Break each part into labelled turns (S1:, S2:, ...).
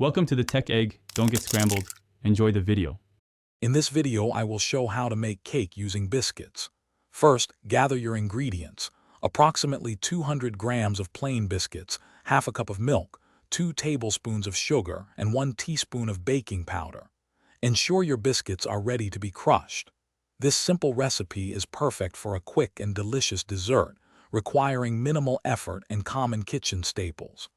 S1: Welcome to the Tech Egg. Don't get scrambled. Enjoy the video.
S2: In this video, I will show how to make cake using biscuits. First, gather your ingredients. Approximately 200 grams of plain biscuits, half a cup of milk, 2 tablespoons of sugar, and 1 teaspoon of baking powder. Ensure your biscuits are ready to be crushed. This simple recipe is perfect for a quick and delicious dessert, requiring minimal effort and common kitchen staples.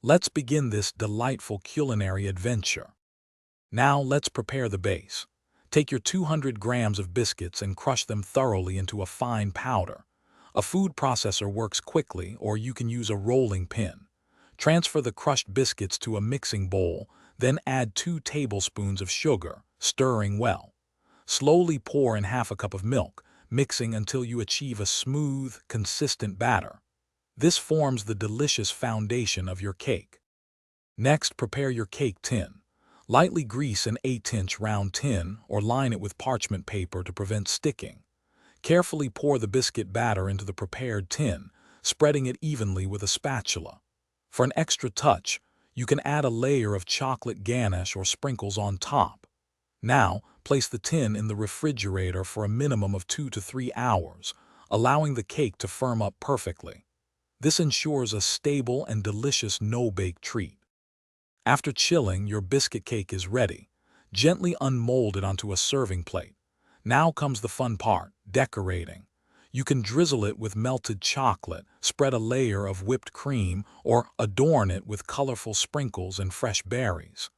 S2: Let's begin this delightful culinary adventure. Now let's prepare the base. Take your 200 grams of biscuits and crush them thoroughly into a fine powder. A food processor works quickly, or you can use a rolling pin. Transfer the crushed biscuits to a mixing bowl, then add 2 tablespoons of sugar, stirring well. Slowly pour in half a cup of milk, mixing until you achieve a smooth, consistent batter. This forms the delicious foundation of your cake. Next, prepare your cake tin. Lightly grease an 8-inch round tin or line it with parchment paper to prevent sticking. Carefully pour the biscuit batter into the prepared tin, spreading it evenly with a spatula. For an extra touch, you can add a layer of chocolate ganache or sprinkles on top. Now, place the tin in the refrigerator for a minimum of 2 to 3 hours, allowing the cake to firm up perfectly. This ensures a stable and delicious no-bake treat. After chilling, your biscuit cake is ready. Gently unmold it onto a serving plate. Now comes the fun part, decorating. You can drizzle it with melted chocolate, spread a layer of whipped cream, or adorn it with colorful sprinkles and fresh berries.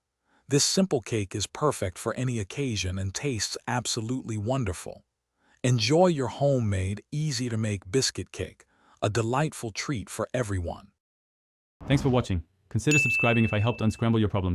S2: This simple cake is perfect for any occasion and tastes absolutely wonderful. Enjoy your homemade, easy-to-make biscuit cake, a delightful treat for everyone.
S1: Thanks for watching. Consider subscribing if I helped unscramble your problems.